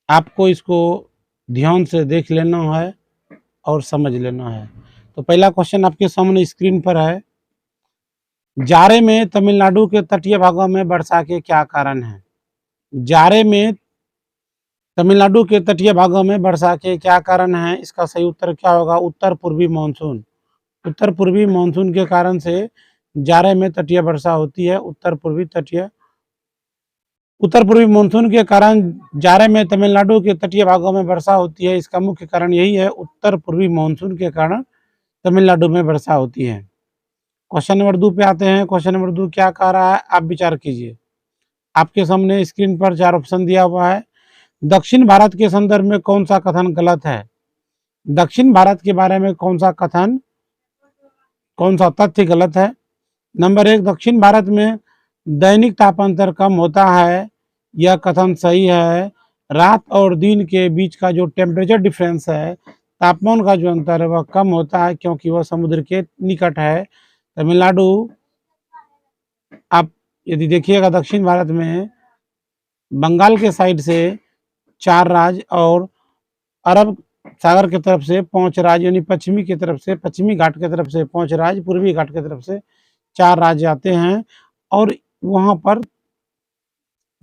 आपको इसको ध्यान से देख लेना है और समझ लेना है। तो पहला क्वेश्चन आपके सामने स्क्रीन पर है, जाड़े में तमिलनाडु के तटीय भागों में वर्षा के क्या कारण है? जाड़े में तमिलनाडु के तटीय भागों में वर्षा के क्या कारण है? इसका सही उत्तर क्या होगा? उत्तर पूर्वी मानसून। उत्तर पूर्वी मानसून के कारण से जाड़े में तटीय वर्षा होती है। उत्तर पूर्वी मानसून के कारण जाड़े में तमिलनाडु के तटीय भागों में वर्षा होती है। इसका मुख्य कारण यही है, उत्तर पूर्वी मानसून के कारण तमिलनाडु में वर्षा होती है। क्वेश्चन नंबर 2 पे आते हैं। क्वेश्चन नंबर 2 क्या कह रहा है, आप विचार कीजिए। आपके सामने स्क्रीन पर 4 ऑप्शन दिया हुआ है। दक्षिण भारत के संदर्भ में कौन सा कथन गलत है? दक्षिण भारत के बारे में कौन सा तथ्य गलत है? नंबर 1, दक्षिण भारत में दैनिक तापांतर कम होता है, यह कथन सही है। रात और दिन के बीच का जो टेम्परेचर डिफरेंस है, तापमान का जो अंतर है वह कम होता है क्योंकि वह समुद्र के निकट है। तमिलनाडु, आप यदि देखिएगा दक्षिण भारत में बंगाल के साइड से 4 राज्य और अरब सागर की तरफ से 5 राज्य, यानी पश्चिमी की तरफ से, पश्चिमी घाट की तरफ से 5 राज्य, पूर्वी घाट की तरफ से 4 राज्य आते हैं और वहां पर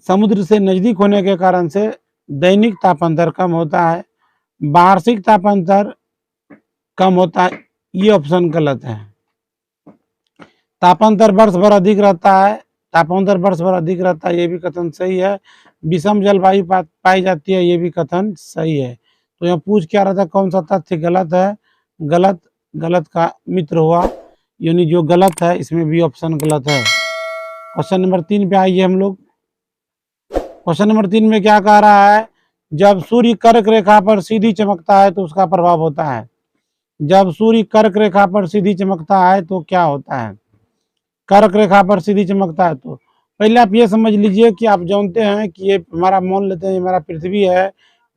समुद्र से नजदीक होने के कारण से दैनिक तापांतर कम होता है, वार्षिक तापांतर कम होता है। ये ऑप्शन गलत है। तापांतर वर्ष भर अधिक रहता है, तापांतर वर्ष भर अधिक रहता है, ये भी कथन सही है। विषम जलवायु पाई जाती है, ये भी कथन सही है। तो यहाँ पूछ क्या रहा था, कौन सा तथ्य गलत है? गलत का मित्र हुआ, यानी जो गलत है इसमें भी ऑप्शन गलत है। क्वेश्चन नंबर 3 पे आइए हम लोग। क्वेश्चन नंबर 3 में क्या कह रहा है, जब सूर्य कर्क रेखा पर सीधी चमकता है तो उसका प्रभाव होता है। जब सूर्य कर्क रेखा पर सीधी चमकता है तो क्या होता है? कर्क रेखा पर सीधी चमकता है तो पहले आप ये समझ लीजिए कि आप जानते हैं कि ये हमारा, मान लेते हैं हमारा पृथ्वी है।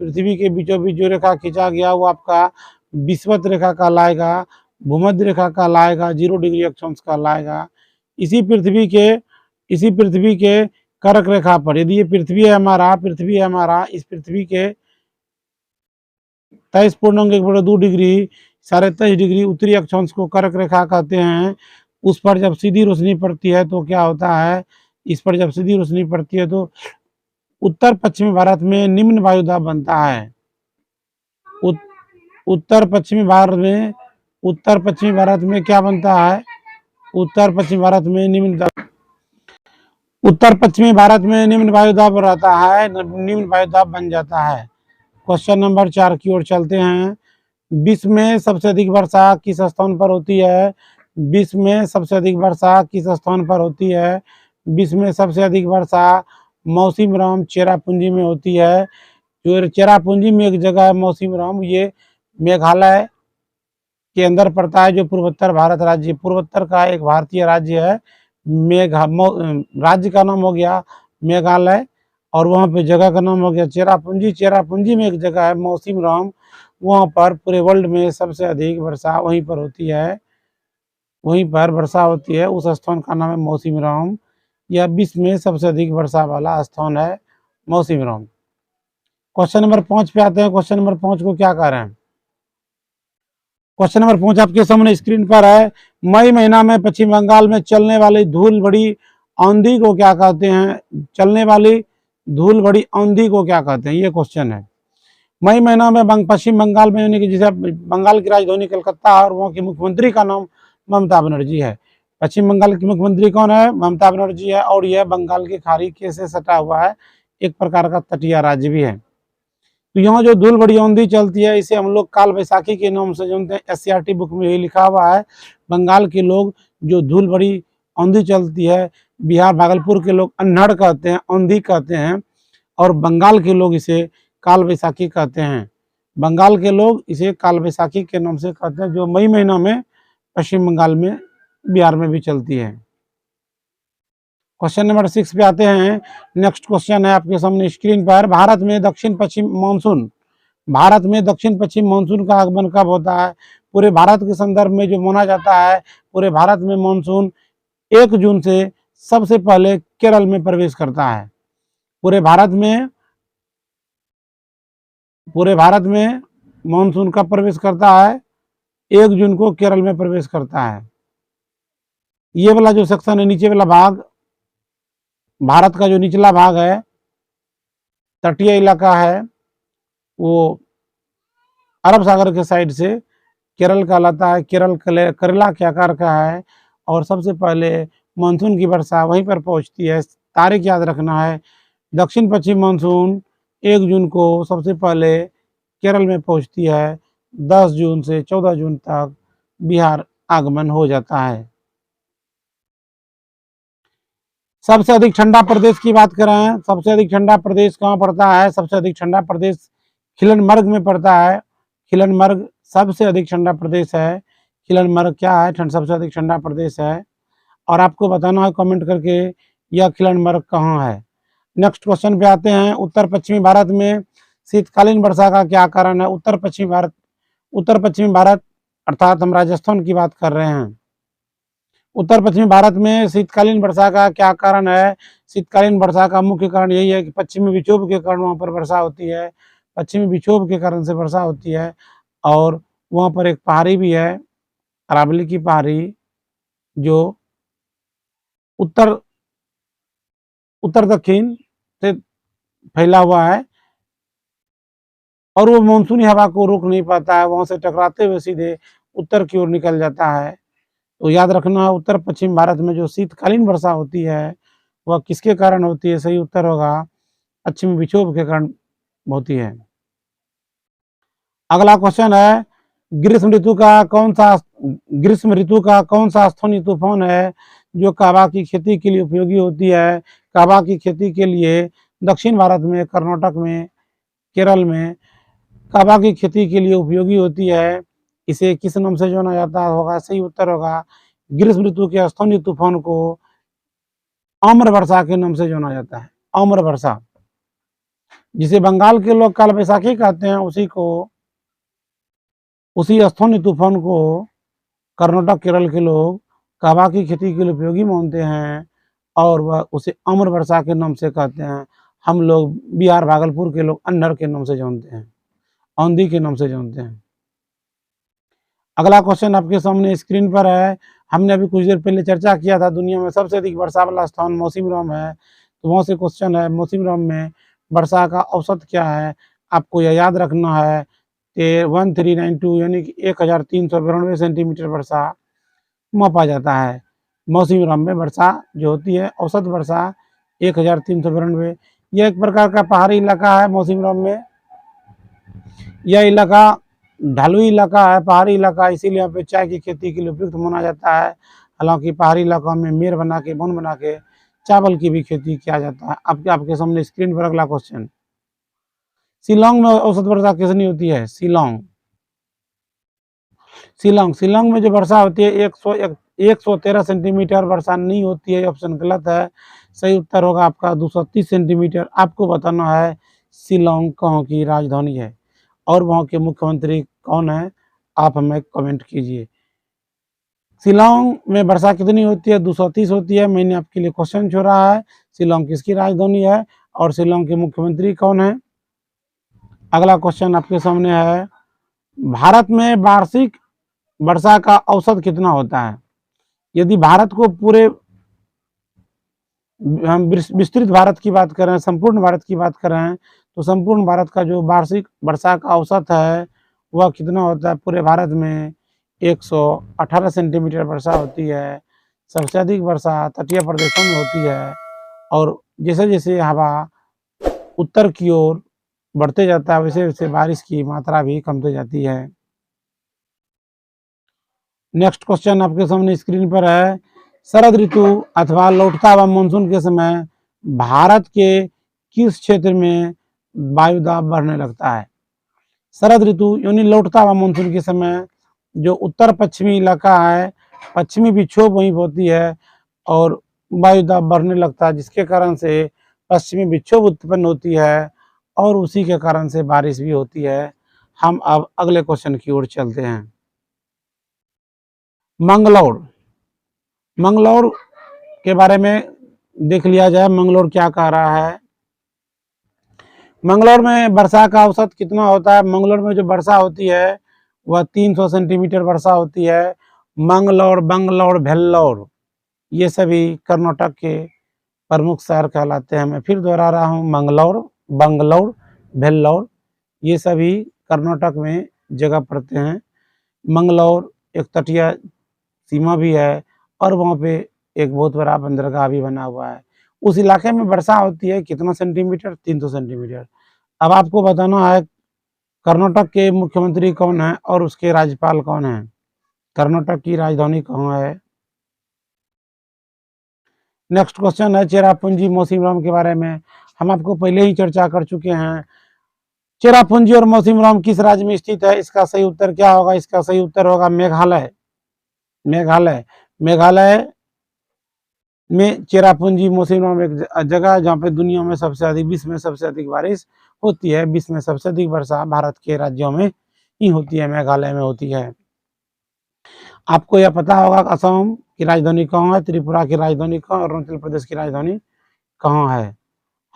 पृथ्वी के बीचों बीच जो रेखा खींचा गया वो आपका विषुवत रेखा कहलाएगा, भूमध्य रेखा कहलाएगा, 0 डिग्री अक्षांश कहलाएगा। इसी पृथ्वी के कर्क रेखा पर, यदि ये पृथ्वी है हमारा, इस पृथ्वी के 23.2 डिग्री, 23.5 डिग्री उत्तरी अक्षांश को कर्क रेखा कहते हैं। उस पर जब सीधी रोशनी पड़ती है तो क्या होता है, इस पर जब सीधी रोशनी पड़ती है तो उत्तर पश्चिमी भारत में निम्न वायुदाब बनता है। उत्तर पश्चिमी भारत में क्या बनता है? उत्तर पश्चिमी भारत में निम्न वायुदाब रहता है, निम्न वायुदाब बन जाता है। क्वेश्चन नंबर 4 की ओर चलते हैं। विश्व में सबसे अधिक वर्षा किस स्थान पर होती है? विश्व में सबसे अधिक वर्षा किस स्थान पर होती है? विश्व में सबसे अधिक वर्षा मौसिनराम चेरापूंजी में होती है। जो चेरापूंजी में एक जगह है मौसिनराम, ये मेघालय के अंदर पड़ता है, जो पूर्वोत्तर भारत राज्य, पूर्वोत्तर का एक भारतीय राज्य है। राज्य का नाम हो गया मेघालय और वहाँ पे जगह का नाम हो गया चेरापूंजी। चेरापूंजी में एक जगह है मौसिनराम, वहाँ पर पूरे वर्ल्ड में सबसे अधिक वर्षा वहीं पर होती है, वहीं पर वर्षा होती है। उस स्थान का नाम है मौसिनराम। यह विश्व में सबसे अधिक वर्षा वाला स्थान है मौसिनराम। क्वेश्चन नंबर 5 पे आते हैं। क्वेश्चन नंबर 5 को क्या कह रहे हैं? क्वेश्चन नंबर 5 आपके सामने स्क्रीन पर है। मई महीना में पश्चिम बंगाल में चलने वाली धूल भरी आंधी को क्या कहते हैं? चलने वाली धूल भरी आंधी को क्या कहते हैं, ये क्वेश्चन है। मई महीना में पश्चिम बंगाल में, यानी कि जैसे बंगाल की राजधानी कलकत्ता और वहाँ की मुख्यमंत्री का नाम ममता बनर्जी है। पश्चिम बंगाल की मुख्यमंत्री कौन है? ममता बनर्जी है। और यह बंगाल की खाड़ी के से सटा हुआ है, एक प्रकार का तटीय राज्य भी है। तो यहाँ जो धूल भरी आंधी चलती है इसे हम लोग काल बैसाखी के नाम से जानते हैं। एससीईआरटी बुक में यही लिखा हुआ है। बंगाल के लोग जो धूल भरी आंधी चलती है, बिहार भागलपुर के लोग अन्हड़ कहते हैं, आंधी कहते हैं, और बंगाल के लोग इसे काल बैसाखी कहते हैं। बंगाल के लोग इसे काल बैसाखी के नाम से कहते हैं, जो मई महीना में पश्चिम बंगाल में, बिहार में भी चलती है। क्वेश्चन नंबर 6 पे आते हैं। नेक्स्ट क्वेश्चन है आपके सामने स्क्रीन पर। भारत में दक्षिण पश्चिम मानसून का आगमन कब होता है? पूरे भारत के संदर्भ में जो माना जाता है, पूरे भारत में मानसून 1 जून से सबसे पहले केरल में प्रवेश करता है। पूरे भारत में पूरे भारत में मानसून कब प्रवेश करता है? 1 जून को केरल में प्रवेश करता है। ये वाला जो सेक्शन है, नीचे वाला भाग, भारत का जो निचला भाग है, तटीय इलाका है, वो अरब सागर के साइड से केरल कहलाता है। करेला के आकार का है और सबसे पहले मानसून की वर्षा वहीं पर पहुंचती है। तारीख याद रखना है, दक्षिण पश्चिम मानसून 1 जून को सबसे पहले केरल में पहुंचती है। 10 जून से 14 जून तक बिहार आगमन हो जाता है। सबसे अधिक ठंडा प्रदेश की बात करें, सबसे अधिक ठंडा प्रदेश कहाँ पड़ता है? सबसे अधिक ठंडा प्रदेश खिलनमर्ग में पड़ता है। खिलनमर्ग सबसे अधिक ठंडा प्रदेश है। खिलनमर्ग क्या है? सबसे अधिक ठंडा प्रदेश है। और आपको बताना है कमेंट करके यह खिलनमर्ग कहाँ है। नेक्स्ट क्वेश्चन पे आते हैं। उत्तर पश्चिमी भारत में शीतकालीन वर्षा का क्या कारण है? उत्तर पश्चिमी भारत अर्थात हम राजस्थान की बात कर रहे हैं। उत्तर पश्चिमी भारत में शीतकालीन वर्षा का क्या कारण है? शीतकालीन वर्षा का मुख्य कारण यही है कि पश्चिमी विक्षोभ के कारण वहाँ पर वर्षा होती है। पश्चिमी विक्षोभ के कारण से वर्षा होती है। और वहाँ पर एक पहाड़ी भी है, अरावली की पहाड़ी, जो उत्तर उत्तर दक्षिण से फैला हुआ है और वो मानसूनी हवा को रोक नहीं पाता है, वहां से टकराते हुए सीधे उत्तर की ओर निकल जाता है। तो याद रखना है, उत्तर पश्चिम भारत में जो शीतकालीन वर्षा होती है वह किसके कारण होती है? सही उत्तर होगा पश्चिमी विक्षोभ के कारण होती है। अगला क्वेश्चन है, ग्रीष्म ऋतु का कौन सा स्थानीय तूफान है जो कहवा की खेती के लिए उपयोगी होती है? कहवा की खेती के लिए दक्षिण भारत में, कर्नाटक में, केरल में कहवा की खेती के लिए उपयोगी होती है। इसे किस नाम से जाना जाता होगा? सही उत्तर होगा ग्रीष्म ऋतु के स्थानीय तूफान को आम्र वर्षा के नाम से जाना जाता है। आम्र वर्षा, जिसे बंगाल के लोग काल बैसाखी कहते हैं, उसी स्थानीय तूफान को कर्नाटक केरल के लोग कहवा की खेती के लिए उपयोगी मानते हैं और वह उसे आम्र वर्षा के नाम से कहते हैं। हम लोग बिहार भागलपुर के लोग अंधड़ के नाम से जानते हैं, आंधी के नाम से जानते हैं। अगला क्वेश्चन आपके सामने स्क्रीन पर है। हमने अभी कुछ देर पहले चर्चा किया था, दुनिया में सबसे अधिक वर्षा वाला स्थान मौसिनराम है। तो वहाँ से क्वेश्चन है, मौसिनराम में वर्षा का औसत क्या है? आपको यह याद रखना है कि 1392 यानी कि 1392 सेंटीमीटर वर्षा मापा जाता है। मौसिनराम में वर्षा जो होती है, औसत वर्षा 1392। यह एक प्रकार का पहाड़ी इलाका है। मौसिनराम में यह इलाका ढालुई इलाका है, पहाड़ी इलाका, इसीलिए यहाँ पे चाय की खेती के लिए उपयुक्त माना जाता है। हालांकि पहाड़ी इलाकों में मेर बना के, वन बना के चावल की भी खेती किया जाता है। आपके सामने स्क्रीन पर अगला क्वेश्चन, शिलोंग में औसत वर्षा कितनी होती है? शिलोंग में जो वर्षा होती है 113 सेंटीमीटर वर्षा नहीं होती है। ऑप्शन गलत है, सही उत्तर होगा आपका 230 सेंटीमीटर। आपको बताना है शिलोंग कहाँ की राजधानी है और वहाँ के मुख्यमंत्री कौन है, आप हमें कमेंट कीजिए। शिलोंग में वर्षा कितनी होती है? 230 होती है। मैंने आपके लिए क्वेश्चन छोड़ा है, शिलोंग किसकी राजधानी है और शिलोंग के मुख्यमंत्री कौन है। अगला क्वेश्चन आपके सामने है, भारत में वार्षिक वर्षा का औसत कितना होता है? यदि भारत को पूरे हम विस्तृत भारत की बात करें, संपूर्ण भारत की बात करें, तो संपूर्ण भारत का जो वार्षिक वर्षा का औसत है वह कितना होता है? पूरे भारत में 118 सेंटीमीटर वर्षा होती है। सबसे अधिक वर्षा तटीय प्रदेशों में होती है और जैसे जैसे हवा उत्तर की ओर बढ़ते जाता है वैसे वैसे बारिश की मात्रा भी कमती जाती है। नेक्स्ट क्वेश्चन आपके सामने स्क्रीन पर है, शरद ऋतु अथवा लौटता हुआ मानसून के समय भारत के किस क्षेत्र में वायु दाब बढ़ने लगता है? शरद ऋतु यानी लौटता हुआ मानसून के समय जो उत्तर पश्चिमी इलाका है, पश्चिमी विक्षोभ वहीं होती है और वायु दाब बढ़ने लगता है, जिसके कारण से पश्चिमी विक्षोभ उत्पन्न होती है और उसी के कारण से बारिश भी होती है। हम अब अगले क्वेश्चन की ओर चलते हैं। मंगलौर, मंगलौर के बारे में देख लिया जाए, मंगलौर क्या कह रहा है। मंगलौर में वर्षा का औसत कितना होता है? मंगलौर में जो वर्षा होती है वह 300 सेंटीमीटर वर्षा होती है। मंगलौर, बंगलौर, भेल्लौर ये सभी कर्नाटक के प्रमुख शहर कहलाते हैं। मैं फिर दोहरा रहा हूँ, मंगलौर, बंगलौर, भेल्लौर ये सभी कर्नाटक में जगह पड़ते हैं। मंगलौर एक तटीय सीमा भी है और वहाँ पे एक बहुत बड़ा बंदरगाह भी बना हुआ है। उस इलाके में वर्षा होती है कितना सेंटीमीटर? 300 सेंटीमीटर। अब आपको बताना है कर्नाटक के मुख्यमंत्री कौन है और उसके राज्यपाल कौन है? कर्नाटक की राजधानी कहाँ है? नेक्स्ट क्वेश्चन है चेरापूंजी मौसिनराम के बारे में। हम आपको पहले ही चर्चा कर चुके हैं। चेरापूंजी और मौसिनराम किस राज्य में स्थित है? इसका सही उत्तर क्या होगा? इसका सही उत्तर होगा मेघालय। मेघालय मेघालय में चेरापूंजी मौसिनराम एक जगह है जहाँ पे दुनिया में सबसे अधिक, विश्व में सबसे अधिक बारिश होती है। विश्व में सबसे अधिक वर्षा भारत के राज्यों में ही होती है, मेघालय में होती है। आपको यह पता होगा असम की राजधानी कहाँ है, त्रिपुरा की राजधानी कहाँ, अरुणाचल प्रदेश की राजधानी कहाँ है।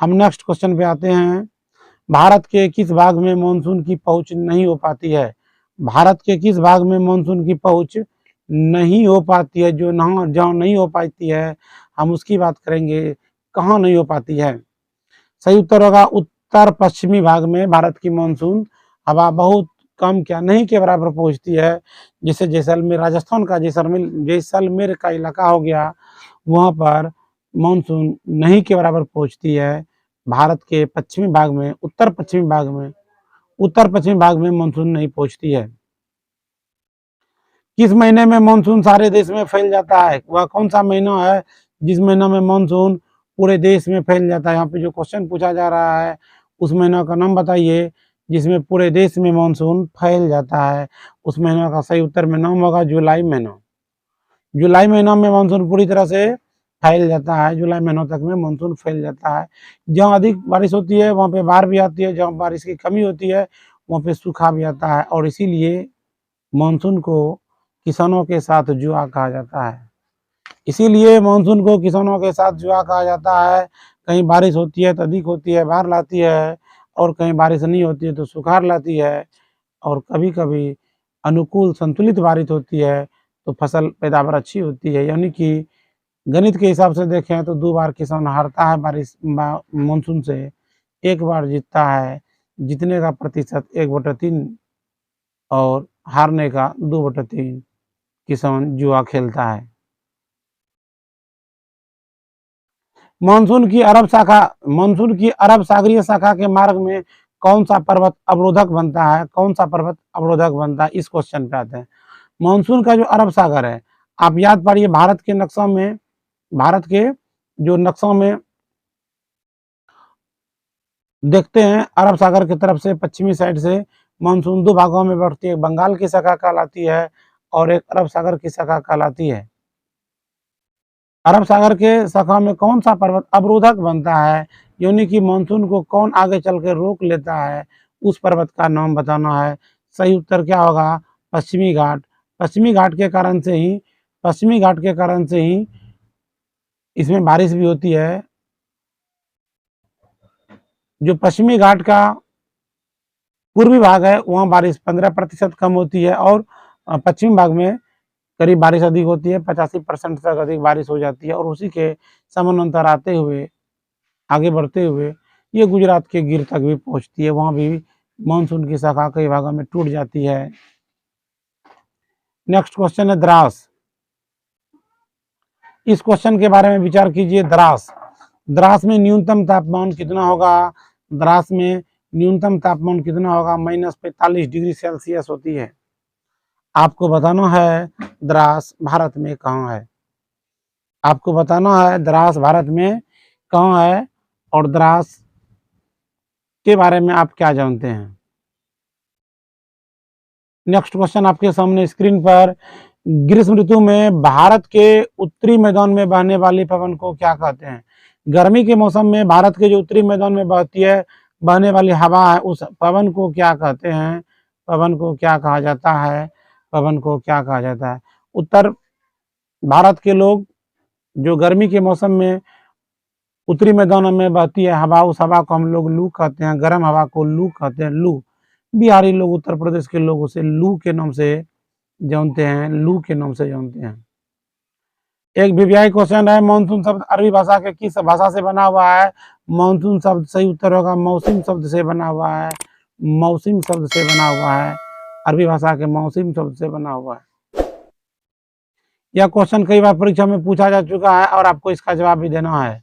हम नेक्स्ट क्वेश्चन पे आते हैं। भारत के किस भाग में मानसून की पहुंच नहीं हो पाती है? भारत के किस भाग में मानसून की पहुंच नहीं हो पाती है? जो जहाँ नहीं हो पाती है हम उसकी बात करेंगे। कहाँ नहीं हो पाती है? सही उत्तर होगा उत्तर पश्चिमी भाग में भारत की मानसून हवा बहुत कम, क्या नहीं के बराबर पहुंचती है। जैसे जैसलमेर, राजस्थान का जैसलमेर का इलाका हो गया, वहाँ पर मानसून नहीं के बराबर पहुंचती है। भारत के पश्चिमी भाग में, उत्तर पश्चिमी भाग में मानसून नहीं पहुंचती है। किस महीने में मानसून सारे देश में फैल जाता है? वह कौन सा महीना है जिस महीना में मानसून पूरे देश में फैल जाता है? यहाँ पे जो क्वेश्चन पूछा जा रहा है उस महीना का नाम बताइए जिसमें पूरे देश में मानसून फैल जाता है। उस महीना का सही उत्तर में नाम होगा जुलाई महीना। जुलाई महीना में मानसून पूरी तरह से फैल जाता है। जुलाई महीनों तक में मानसून फैल जाता है। जहाँ अधिक बारिश होती है वहाँ पे बाढ़ भी आती है, जहाँ बारिश की कमी होती है वहाँ पे सूखा भी आता है, और इसीलिए मानसून को किसानों के साथ जुआ कहा जाता है। इसीलिए मानसून को किसानों के साथ जुआ कहा जाता है। कहीं बारिश होती है तो अधिक होती है, बाढ़ लाती है, और कहीं बारिश नहीं होती है तो सुखाड़ लाती है, और कभी कभी अनुकूल संतुलित बारिश होती है तो फसल पैदावार अच्छी होती है। यानी कि गणित के हिसाब से देखें तो 2 बार किसान हारता है बारिश मानसून से, 1 बार जीतता है। जीतने का प्रतिशत 1/3 और हारने का 2/3 किसान जुआ खेलता है। मानसून की अरब सागरीय शाखा के मार्ग में कौन सा पर्वत अवरोधक बनता है? कौन सा पर्वत अवरोधक बनता है? इस क्वेश्चन पे आते हैं। मानसून का जो अरब सागर है, आप याद पाड़िए, भारत के जो नक्शों में देखते हैं, अरब सागर की तरफ से पश्चिमी साइड से मानसून 2 भागों में बढ़ती है, बंगाल की शाखा कहलाती है और एक अरब सागर की शाखा कहलाती है। अरब सागर के शाखा में कौन सा पर्वत अवरोधक बनता है, यानी कि मानसून को कौन आगे चल के रोक लेता है? उस पर्वत का नाम बताना है। सही उत्तर क्या होगा? पश्चिमी घाट। पश्चिमी घाट के कारण से ही इसमें बारिश भी होती है। जो पश्चिमी घाट का पूर्वी भाग है वहाँ बारिश 15% कम होती है, और पश्चिमी भाग में करीब बारिश अधिक होती है, 85% तक अधिक बारिश हो जाती है, और उसी के समानांतर आगे बढ़ते हुए ये गुजरात के गिर तक भी पहुंचती है। वहाँ भी मानसून की शाखा कई भागों में टूट जाती है। नेक्स्ट क्वेश्चन है द्रास। इस क्वेश्चन के बारे में विचार कीजिए। द्रास में न्यूनतम तापमान कितना होगा? द्रास में न्यूनतम तापमान कितना होगा? -45 डिग्री सेल्सियस होती है। आपको बताना है द्रास भारत में कहाँ है। आपको बताना है द्रास भारत में कहाँ है और द्रास के बारे में आप क्या जानते हैं। नेक्स्ट क्वेश्चन आपके सामने स्क्रीन पर, ग्रीष्म ऋतु में भारत के उत्तरी मैदान में बहने वाली पवन को क्या कहते हैं? गर्मी के मौसम में भारत के जो उत्तरी मैदान में बहने वाली हवा है उस पवन को क्या कहते हैं? पवन को क्या कहा जाता है? पवन को क्या कहा जाता है? उत्तर भारत के लोग जो गर्मी के मौसम में उत्तरी मैदानों में बहती है हवा, उस हवा को हम लोग लू कहते हैं। गर्म हवा को लू कहते हैं, लू। बिहारी लोग, उत्तर प्रदेश के लोग उसे लू के नाम से जानते हैं, लू के नाम से जानते हैं। एक वीवीआई क्वेश्चन है, मानसून शब्द अरबी भाषा के किस भाषा से बना हुआ है? मानसून शब्द सही उत्तर होगा मौसम शब्द से बना हुआ है, मौसम शब्द से बना हुआ है, अरबी भाषा के मौसम शब्द से बना हुआ है। यह क्वेश्चन कई बार परीक्षा में पूछा जा चुका है और आपको इसका जवाब भी देना है।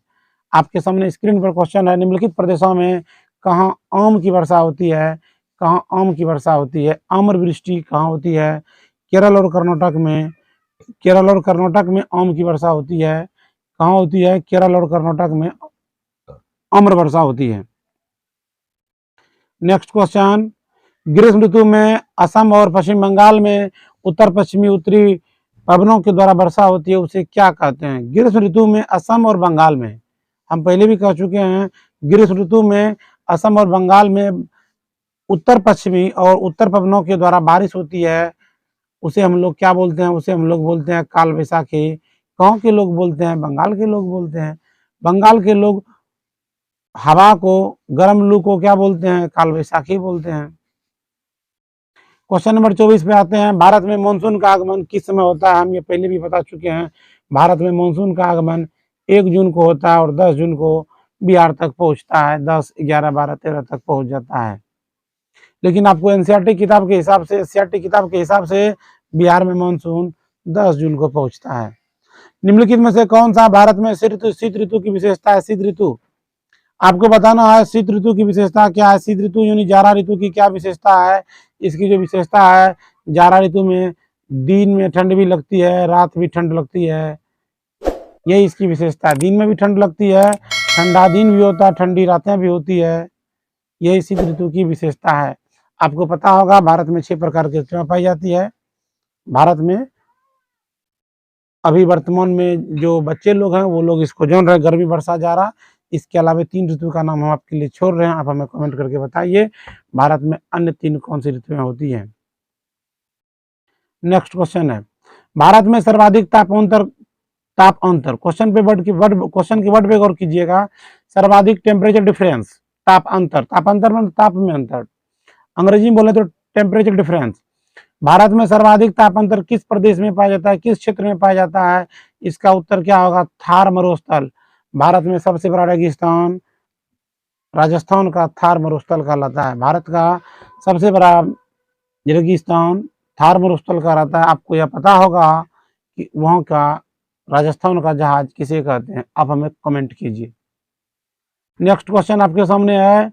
आपके सामने स्क्रीन पर क्वेश्चन है, निम्नलिखित प्रदेशों में कहाँ आम की वर्षा होती है? कहाँ आम की वर्षा होती है? आम्र वृष्टि कहाँ होती है? केरल और कर्नाटक में। केरल और कर्नाटक में आम की वर्षा होती है। कहाँ होती है? केरल और कर्नाटक में आम्र वर्षा होती है। नेक्स्ट क्वेश्चन, ग्रीष्म ऋतु में असम और पश्चिम बंगाल में उत्तर पश्चिमी उत्तरी पवनों के द्वारा वर्षा होती है, उसे क्या कहते हैं? ग्रीष्म ऋतु में असम और बंगाल में, हम पहले भी कह चुके हैं, ग्रीष्म ऋतु में असम और बंगाल में उत्तर पश्चिमी और उत्तर पवनों के द्वारा बारिश होती है, उसे हम लोग क्या बोलते हैं? उसे हम लोग बोलते हैं काल वैसाखी। गाँव के लोग बोलते हैं, बंगाल के लोग बोलते हैं। बंगाल के लोग हवा को, गर्म लू को क्या बोलते हैं? काल वैसाखी बोलते हैं। क्वेश्चन नंबर 24 पे आते हैं, भारत में मानसून का आगमन किस समय होता है? हम ये पहले भी बता चुके हैं। भारत में मानसून का आगमन 1 जून को होता है और 10 जून को बिहार तक पहुंचता है। 10, 11, 12, 13 तक पहुंच जाता है। लेकिन आपको एनसीईआरटी किताब के हिसाब से बिहार में मानसून 10 जून को पहुंचता है। निम्नलिखित में से कौन सा भारत में शीत ऋतु की विशेषता है? शीत ऋतु आपको बताना है, शीत ऋतु की विशेषता क्या है? शीत ऋतु यानी जाड़ा ऋतु की क्या विशेषता है? इसकी जो विशेषता है, जाड़ा ऋतु में दिन में ठंड भी लगती है, रात भी ठंड लगती है, यही इसकी विशेषता है। दिन में भी ठंड लगती है, ठंडा दिन भी होता है, ठंडी रातें भी होती है, यही शीत ऋतु की विशेषता है। आपको पता होगा भारत में 6 प्रकार की ऋतुएं पाई जाती है। भारत में अभी वर्तमान में जो बच्चे लोग हैं वो लोग इसको जान रहे, गर्मी, वर्षा, जाड़ा। इसके अलावा 3 ऋतु का नाम हम आपके लिए छोड़ रहे हैं, आप हमें कमेंट करके बताइए भारत में अन्य 3 कौन सी ऋतुएं होती हैं। नेक्स्ट क्वेश्चन है, भारत में सर्वाधिक ताप अंतर, क्वेश्चन की वर्ड पे गौर कीजिएगा। सर्वाधिक टेम्परेचर डिफरेंस, ताप अंतर मतलब ताप में अंतर, अंग्रेजी में बोले तो टेम्परेचर डिफरेंस। भारत में सर्वाधिक ताप अंतर किस प्रदेश में पाया जाता है, किस क्षेत्र में पाया जाता है? इसका उत्तर क्या होगा? थार मरुस्थल। भारत में सबसे बड़ा रेगिस्तान राजस्थान का थार मरुस्थल कहलाता है। भारत का सबसे बड़ा रेगिस्तान थार मरुस्थल कहलाता है। आपको यह पता होगा कि वहाँ का राजस्थान का जहाज किसे कहते हैं? आप हमें कमेंट कीजिए। नेक्स्ट क्वेश्चन आपके सामने है,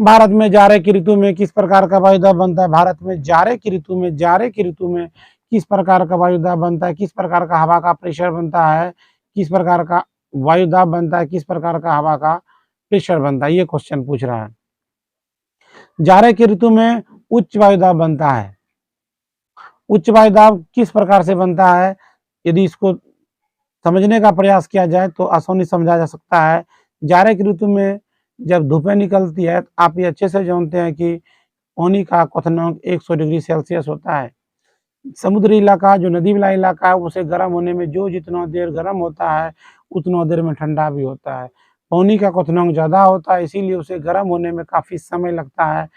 भारत में जाड़े की ऋतु में किस प्रकार का वायुदाब बनता है? भारत में जाड़े की ऋतु में किस प्रकार का वायुदाब बनता है? किस प्रकार का हवा का प्रेशर बनता है? किस प्रकार का वायुदाब बनता है? किस प्रकार का हवा का प्रेशर बनता है? ये क्वेश्चन पूछ रहा है। जाड़े की ऋतु में उच्च वायुदाब बनता है। उच्च वायुदाब किस प्रकार से बनता है? यदि इसको समझने का प्रयास किया जाए तो आसानी समझा जा सकता है। जाड़े की ऋतु में जब धूपें निकलती है, आप ये अच्छे से जानते हैं कि पानी का क्वथनांक 100 डिग्री सेल्सियस होता है। समुद्री इलाका, जो नदी वाला इलाका है, उसे गर्म होने में जो जितना देर गर्म होता है उतना देर में ठंडा भी होता है। पानी का क्वथनांक ज़्यादा होता है, इसीलिए उसे गर्म होने में काफ़ी समय लगता है।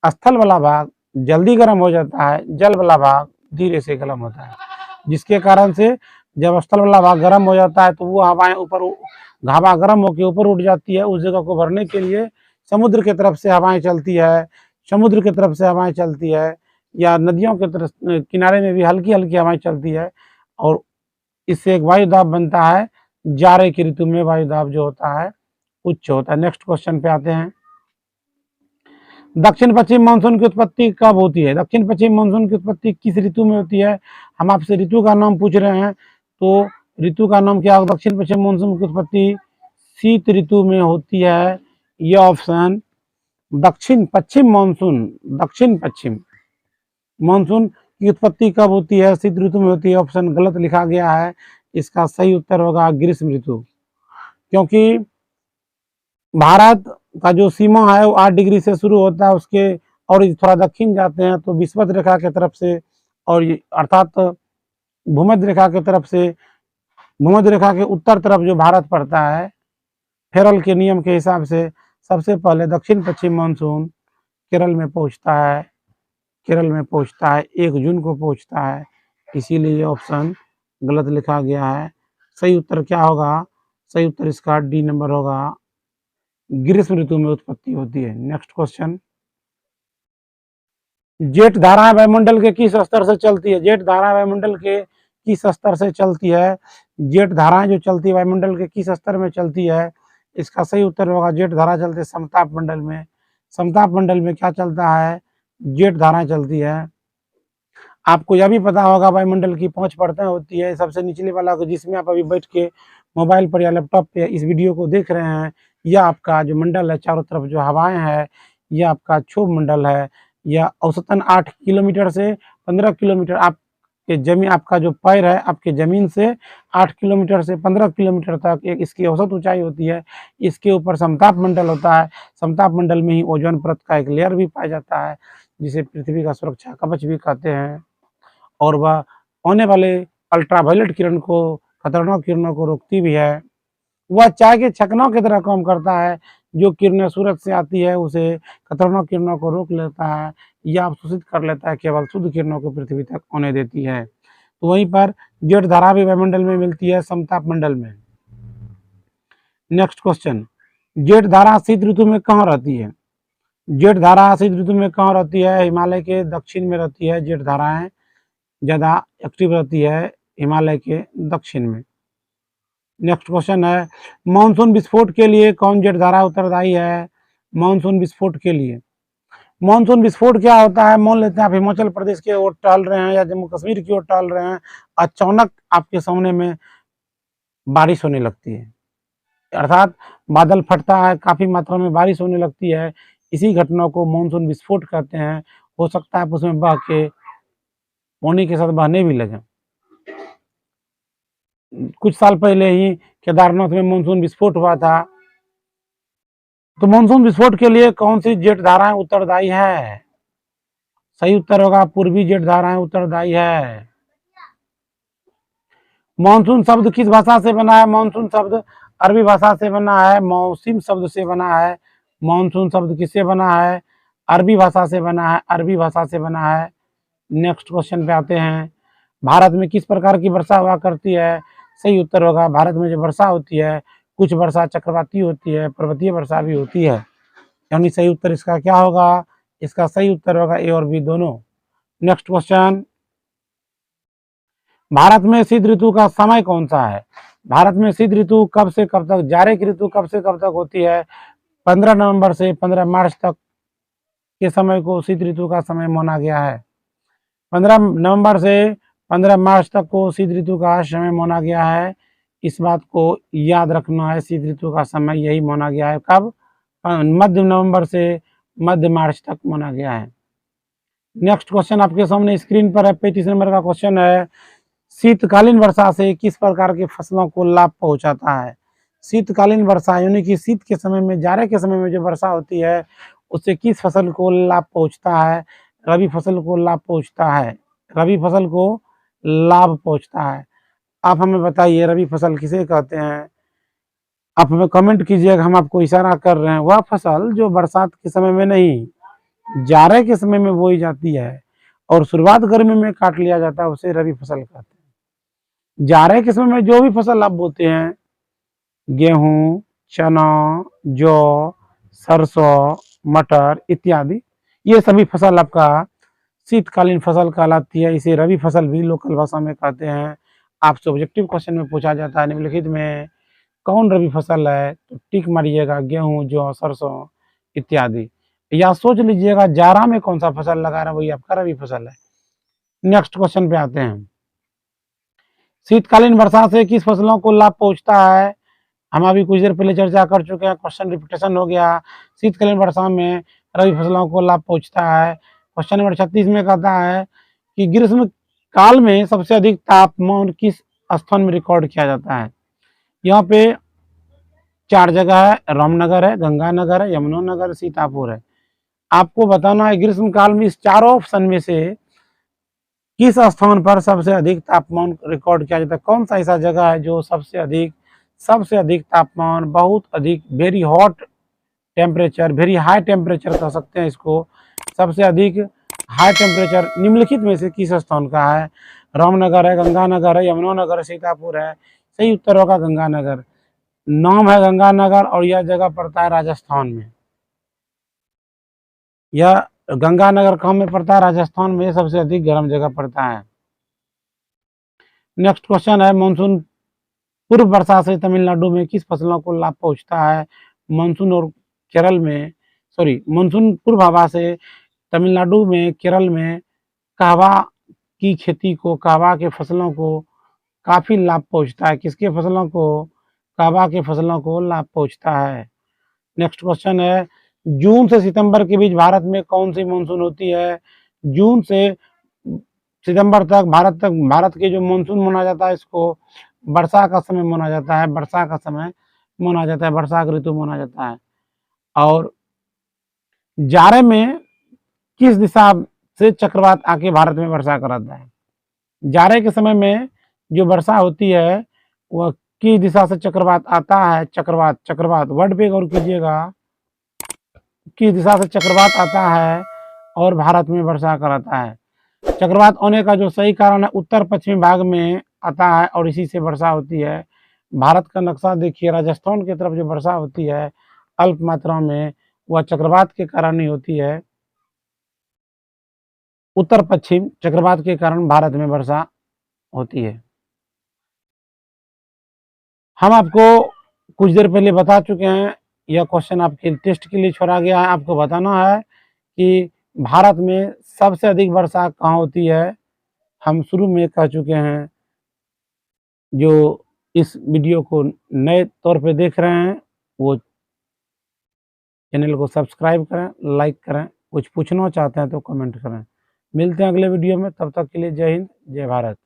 स्थल वाला भाग जल्दी गर्म हो जाता है, जल वाला भाग धीरे से गर्म होता है, जिसके कारण से जब स्थल वाला भाग गर्म हो जाता है तो वो हवाएं हवा गर्म होकर ऊपर उठ जाती है। उस जगह को भरने के लिए समुद्र की तरफ से हवाएं चलती है, या नदियों के तरफ किनारे में भी हल्की हल्की हवाएं चलती है, और इससे एक वायुदाब बनता है। जाड़े की ऋतु में वायुदाब जो होता है उच्च होता है। नेक्स्ट क्वेश्चन पे आते हैं, दक्षिण पश्चिम मानसून की उत्पत्ति कब होती है? दक्षिण पश्चिम मानसून की उत्पत्ति किस ऋतु में होती है? हम आपसे ऋतु का नाम पूछ रहे हैं, तो ऋतु का नाम क्या होगा? दक्षिण पश्चिम मानसून की उत्पत्ति शीत ऋतु में होती है। यह ऑप्शन दक्षिण पश्चिम मानसून की उत्पत्ति कब होती है? शीत ऋतु में होती है। ऑप्शन गलत लिखा गया है, इसका सही उत्तर होगा ग्रीष्म ऋतु, क्योंकि भारत का जो सीमा है वो 8 डिग्री से शुरू होता है, उसके और थोड़ा दक्षिण जाते हैं तो विषुवत रेखा की तरफ से, और अर्थात भूमध्य रेखा की तरफ से, भूमध्य रेखा के उत्तर तरफ जो भारत पड़ता है फेरल के नियम के हिसाब से सबसे पहले दक्षिण पश्चिम मानसून केरल में पहुंचता है, 1 जून को पहुंचता है, इसीलिए ये ऑप्शन गलत लिखा गया है। सही उत्तर क्या होगा? सही उत्तर इसका डी नंबर होगा, ग्रीष्म ऋतु में उत्पत्ति होती है। नेक्स्ट क्वेश्चन, जेट धाराएं वायुमंडल के किस स्तर से चलती है? जेट धाराएं वायुमंडल के किस स्तर से चलती है? जेट धाराएं जो चलती है वायुमंडल के किस स्तर में चलती है? इसका सही उत्तर होगा, जेट धारा चलती है समताप मंडल में। समताप मंडल में क्या चलता है? जेट धाराएं चलती है। आपको यह भी पता होगा वायुमंडल की 5 परतें होती है। सबसे निचले वाला जिसमें आप अभी बैठ के मोबाइल पर या लैपटॉप पे इस वीडियो को देख रहे हैं, यह आपका जो मंडल है, चारों तरफ जो हवाएं हैं, यह आपका क्षोभ मंडल है। यह औसतन 8 किलोमीटर से 15 किलोमीटर आपके जमीन, आपका जो पैर है आपके जमीन से 8 किलोमीटर से 15 किलोमीटर तक एक इसकी औसत ऊंचाई होती है। इसके ऊपर समताप मंडल होता है। समताप मंडल में ही ओजोन परत का एक लेयर भी पाया जाता है, जिसे पृथ्वी का सुरक्षा कवच भी कहते हैं, और वह आने वाले अल्ट्रावायलेट किरण को, खतरनाक किरणों को रोकती भी है। वह चाय के छकनों की तरह काम करता है, जो किरणें सूरज से आती है उसे खतरनाक किरणों को रोक लेता है या अवशोषित कर लेता है, केवल शुद्ध किरणों को पृथ्वी तक आने देती है। तो वहीं पर जेट धारा भी वायुमंडल में मिलती है, समताप मंडल में। नेक्स्ट क्वेश्चन, जेट धारा शीत ऋतु में कहाँ रहती है? जेट धारा शीत ऋतु में कहाँ रहती है? हिमालय के दक्षिण में रहती है। जेट धाराएं ज़्यादा एक्टिव रहती है हिमालय के दक्षिण में। नेक्स्ट क्वेश्चन है, मानसून विस्फोट के लिए कौन जेट धारा उत्तरदायी है? मानसून विस्फोट के लिए, मानसून विस्फोट क्या होता है? मान लेते हैं आप हिमाचल प्रदेश की ओर टहल रहे हैं या जम्मू कश्मीर की ओर टहल रहे हैं, अचानक आपके सामने में बारिश होने लगती है, अर्थात बादल फटता है, काफी मात्रा में बारिश होने लगती है। इसी घटना को मानसून विस्फोट कहते हैं। हो सकता है उसमें बह के पानी के साथ बहने भी लगे। कुछ साल पहले ही केदारनाथ में मानसून विस्फोट हुआ था। तो मानसून विस्फोट के लिए कौन सी जेट धाराएं उत्तरदायी है? सही उत्तर होगा, पूर्वी जेट धाराएं उत्तरदायी है। मानसून शब्द किस भाषा से बना है? मानसून शब्द अरबी भाषा से बना है, मौसिम शब्द से बना है। मानसून शब्द किससे बना है? अरबी भाषा से बना है, अरबी भाषा से बना है। नेक्स्ट क्वेश्चन पे आते हैं, भारत में किस प्रकार की वर्षा हुआ करती है? सही उत्तर होगा, भारत में जो वर्षा होती है, कुछ वर्षा चक्रवाती होती है, पर्वतीय वर्षा भी होती है। यानी सही उत्तर इसका क्या होगा? इसका सही उत्तर होगा ए और बी दोनों। नेक्स्ट क्वेश्चन, भारत में शीत ऋतु का समय कौन सा है? भारत में शीत ऋतु कब से कब तक, जाड़े की ऋतु कब से कब तक होती है? 15 नवंबर से 15 मार्च तक के समय को शीत ऋतु का समय माना गया है। 15 नवंबर से 15 मार्च तक को शीत ऋतु का समय माना गया है। इस बात को याद रखना है, शीत ऋतु का समय यही माना गया है। कब? मध्य नवंबर से मध्य मार्च तक माना गया है। नेक्स्ट क्वेश्चन आपके सामने स्क्रीन पर है, 35 नंबर का क्वेश्चन है, शीतकालीन वर्षा से किस प्रकार की फसलों को लाभ पहुंचाता है? शीतकालीन वर्षा यानी कि शीत के समय में, जाड़े के समय में जो वर्षा होती है, उससे किस फसल को लाभ पहुंचता है? रबी फसल को लाभ पहुंचता है, रबी फसल को लाभ पहुंचता है। आप हमें बताइए रबी फसल किसे कहते हैं? आप हमें कमेंट कीजिएगा, हम आपको इशारा कर रहे हैं। वह फसल जो बरसात के समय में नहीं, जाड़े के समय में बोई जाती है और शुरुआत गर्मी में काट लिया जाता है, उसे रबी फसल कहते हैं। जाड़े के समय में जो भी फसल आप बोते हैं, गेहूं, चना, जौ, सरसों, मटर इत्यादि, ये सभी फसल आपका शीतकालीन फसल कहलाती है। इसे रबी फसल भी लोकल भाषा में कहते हैं। आपसे ऑब्जेक्टिव क्वेश्चन में पूछा जाता है निम्नलिखित में कौन रबी फसल है? तो टिक मारिएगा, गेहूं, जौ, सरसों इत्यादि, या सोच लीजिएगा जाड़ा में कौन सा फसल लगा रहा है, वही आपका रबी फसल है। नेक्स्ट क्वेश्चन पे आते हैं, शीतकालीन वर्षा से किस फसलों को लाभ पहुंचता है? हम अभी कुछ देर पहले चर्चा कर चुके हैं, क्वेश्चन रिपीटेशन हो गया। शीतकालीन वर्षा में रबी फसलों को लाभ पहुंचता है। क्वेश्चन नंबर 36 में कहता है कि ग्रीष्म काल में सबसे अधिक तापमान किस स्थान में रिकॉर्ड किया जाता है? यहाँ पे 4 जगह है, रामनगर है, गंगानगर है, यमुनानगर, सीतापुर है। आपको बताना है ग्रीष्म काल में इस चारों ऑप्शन में से किस स्थान पर सबसे अधिक तापमान रिकॉर्ड किया जाता है? कौन सा ऐसा जगह है जो सबसे अधिक सबसे अधिक तापमान, बहुत अधिक very hot temperature, very high temperature कह सकते हैं इसको, सबसे अधिक हाई टेम्परेचर निम्नलिखित में से किस स्थान का है? रामनगर है, गंगानगर है, यमुनानगर है, सीतापुर है। सही उत्तर होगा गंगानगर। नाम है गंगानगर और यह जगह पड़ता है राजस्थान में। यह गंगानगर कहाँ में पड़ता है? राजस्थान में सबसे अधिक गर्म जगह पड़ता है। नेक्स्ट क्वेश्चन है, मानसून पूर्व वर्षा से तमिलनाडु में किस फसलों को लाभ पहुंचता है? मानसून और केरल में मानसून पूर्व हवा से तमिलनाडु में, केरल में कहवा की खेती को, कहवा के फसलों को काफी लाभ पहुंचता है। किसके फसलों को? कहवा के फसलों को लाभ पहुंचता है। नेक्स्ट क्वेश्चन है, जून से सितंबर के बीच भारत में कौन सी मानसून होती है? जून से सितंबर तक भारत के जो मानसून माना जाता है, इसको वर्षा का समय माना जाता है, वर्षा का समय माना जाता है, वर्षा का ऋतु माना जाता है। और जाड़े में किस दिशा से चक्रवात आके भारत में वर्षा कराता है? जाड़े के समय में जो वर्षा होती है वह किस दिशा से चक्रवात आता है? चक्रवात वर्ड पे गौर कीजिएगा, किस दिशा से चक्रवात आता है और भारत में वर्षा कराता है? चक्रवात आने का जो सही कारण है, उत्तर पश्चिमी भाग में आता है और इसी से वर्षा होती है। भारत का नक्शा देखिए, राजस्थान की तरफ जो वर्षा होती है अल्प मात्रा में, वह चक्रवात के कारण ही होती है। उत्तर पश्चिम चक्रवात के कारण भारत में वर्षा होती है। हम आपको कुछ देर पहले बता चुके हैं, यह क्वेश्चन आपके टेस्ट के लिए छोड़ा गया है। आपको बताना है कि भारत में सबसे अधिक वर्षा कहाँ होती है। हम शुरू में कह चुके हैं। जो इस वीडियो को नए तौर पे देख रहे हैं वो चैनल को सब्सक्राइब करें, लाइक करें, कुछ पूछना चाहते हैं तो कमेंट करें। मिलते हैं अगले वीडियो में, तब तक के लिए जय हिंद, जय भारत।